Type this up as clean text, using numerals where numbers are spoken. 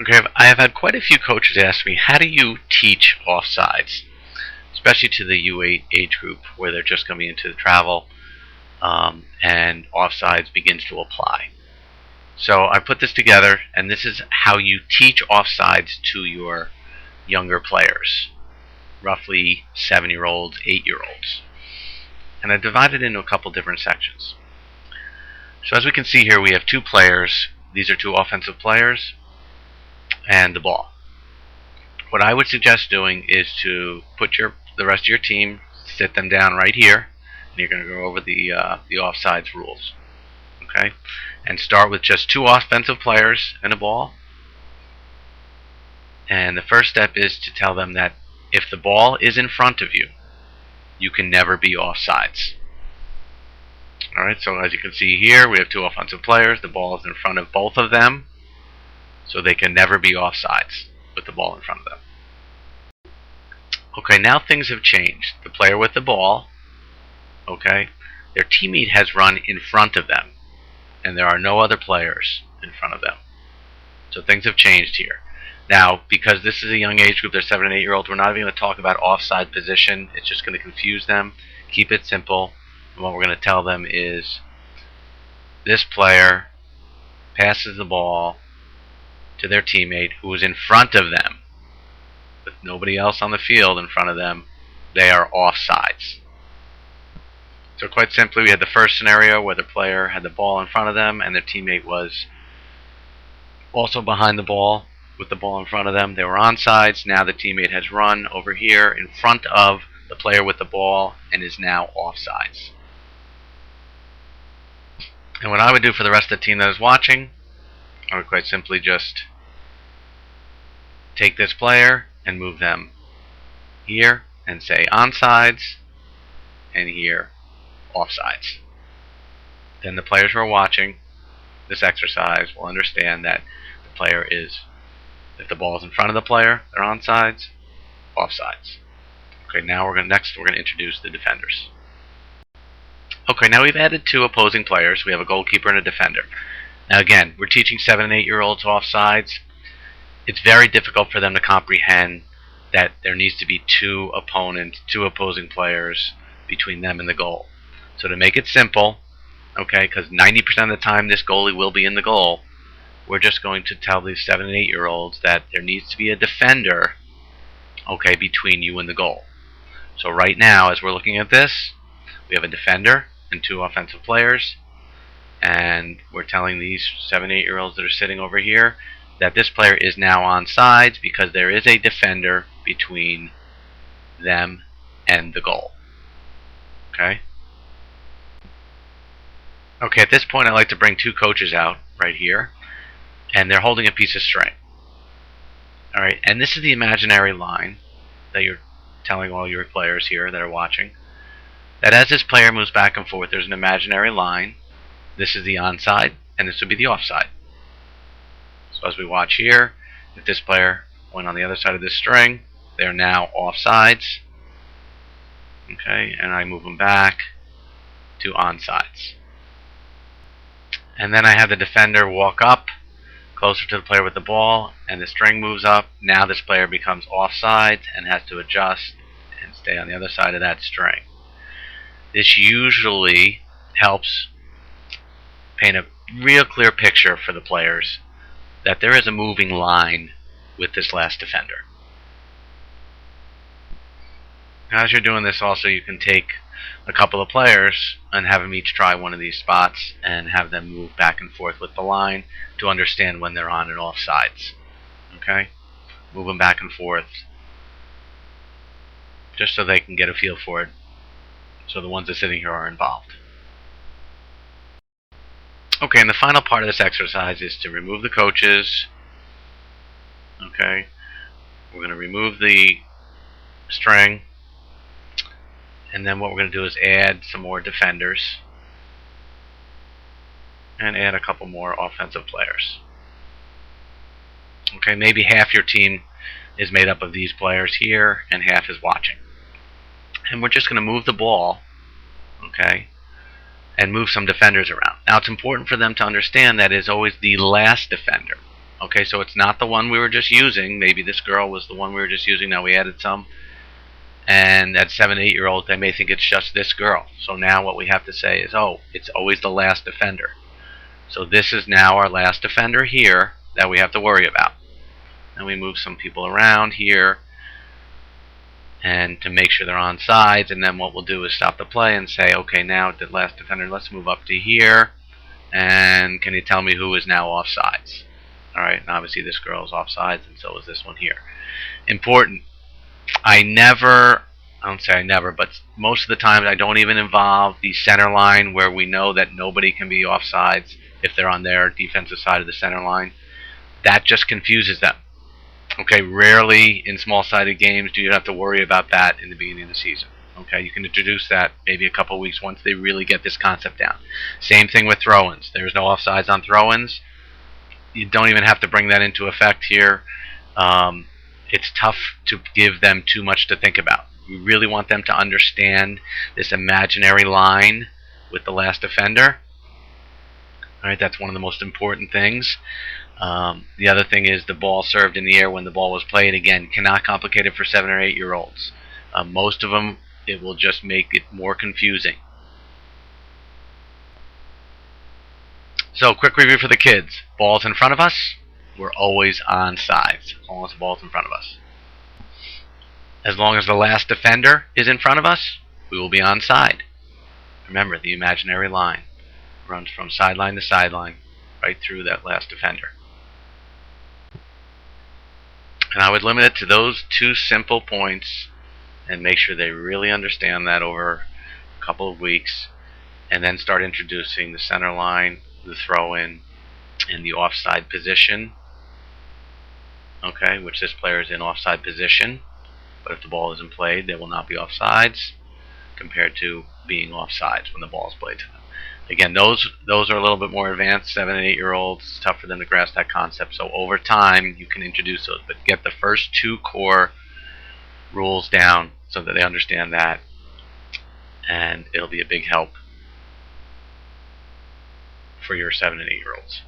Okay, I have had quite a few coaches ask me, how do you teach offsides? Especially to the U8 age group where they're just coming into the travel and offsides begins to apply. So I put this together, and this is how you teach offsides to your younger players, roughly 7-year-olds, 8-year-olds. And I divided it into a couple different sections. So as we can see here, we have two players. These are two offensive players and the ball. What I would suggest doing is to put the rest of your team, sit them down right here, and you're going to go over the offsides rules. Okay, and start with just two offensive players and a ball. And the first step is to tell them that if the ball is in front of you, you can never be offsides. Alright, so as you can see here, we have two offensive players. The ball is in front of both of them, so they can never be offsides with the ball in front of them. Okay, now things have changed. The player with the ball, okay, their teammate has run in front of them, and there are no other players in front of them. So things have changed here. Now, because this is a young age group, they're 7 and 8-year-olds, we're not even going to talk about offside position. It's just going to confuse them. Keep it simple. And what we're going to tell them is this player passes the ball to their teammate who is in front of them, with nobody else on the field in front of them. They are offsides. So quite simply, we had the first scenario where the player had the ball in front of them and their teammate was also behind the ball with the ball in front of them. They were onsides. Now the teammate has run over here in front of the player with the ball and is now offsides. And what I would do for the rest of the team that is watching, I would quite simply just take this player and move them here and say onsides, and here offsides. Then the players who are watching this exercise will understand that the player is, if the ball is in front of the player, they're onsides, offsides. Okay, now we're going to introduce the defenders. Okay, now we've added two opposing players. We have a goalkeeper and a defender. Now again, we're teaching 7 and 8-year-olds offsides. It's very difficult for them to comprehend that there needs to be two opposing players between them and the goal. So to make it simple, okay, because 90% of the time this goalie will be in the goal, we're just going to tell these 7 and 8-year-olds that there needs to be a defender, okay, between you and the goal. So right now, as we're looking at this, we have a defender and two offensive players, and we're telling these 7 and 8-year-olds that are sitting over here that this player is now onsides because there is a defender between them and the goal. Okay? Okay, at this point I'd like to bring two coaches out right here, and they're holding a piece of string. Alright, and this is the imaginary line that you're telling all your players here that are watching, that as this player moves back and forth, there's an imaginary line. This is the onside, and this would be the offside. So as we watch here, if this player went on the other side of this string, they're now offsides. Okay, and I move them back to onsides. And then I have the defender walk up closer to the player with the ball, and the string moves up. Now this player becomes offsides and has to adjust and stay on the other side of that string. This usually helps paint a real clear picture for the players that there is a moving line with this last defender. Now, as you're doing this also, you can take a couple of players and have them each try one of these spots and have them move back and forth with the line to understand when they're on and off sides. Okay? Move them back and forth just so they can get a feel for it, so the ones that are sitting here are involved. Okay, and the final part of this exercise is to remove the coaches. Okay, we're going to remove the string, and then what we're going to do is add some more defenders and add a couple more offensive players. Okay, maybe half your team is made up of these players here and half is watching. And we're just going to move the ball, okay, and move some defenders around. Now it's important for them to understand that it's always the last defender. Okay, so it's not the one we were just using. Maybe this girl was the one we were just using. Now we added some. And at 7, 8 year olds, they may think it's just this girl. So now what we have to say is, oh, it's always the last offender. So this is now our last offender here that we have to worry about. And we move some people around here and to make sure they're on sides. And then what we'll do is stop the play and say, okay, now the last offender, let's move up to here. And can you tell me who is now offsides? All right, and obviously this girl is offsides, and so is this one here. Important. I don't say I never, but most of the time I don't even involve the center line where we know that nobody can be offsides if they're on their defensive side of the center line. That just confuses them. Okay, rarely in small-sided games do you have to worry about that in the beginning of the season. Okay, you can introduce that maybe a couple of weeks once they really get this concept down. Same thing with throw-ins. There's no offsides on throw-ins. You don't even have to bring that into effect here. It's tough to give them too much to think about. We really want them to understand this imaginary line with the last offender. All right, that's one of the most important things. The other thing is the ball served in the air when the ball was played. Again, cannot complicate it for 7 or 8 year olds. Most of them, it will just make it more confusing. So, quick review for the kids. Ball's in front of us. We're always on sides, as long as the ball's in front of us. As long as the last defender is in front of us, we will be on side. Remember, the imaginary line runs from sideline to sideline, right through that last defender. And I would limit it to those 2 simple points and make sure they really understand that over a couple of weeks, and then start introducing the center line, the throw-in, and the offside position. Okay, which this player is in offside position, but if the ball isn't played, they will not be offsides, compared to being offsides when the ball is played to them. Again, those are a little bit more advanced. 7 and 8 year olds, it's tough for them to grasp that concept. So over time, you can introduce those, but get the first 2 core rules down so that they understand that, and it'll be a big help for your 7 and 8 year olds.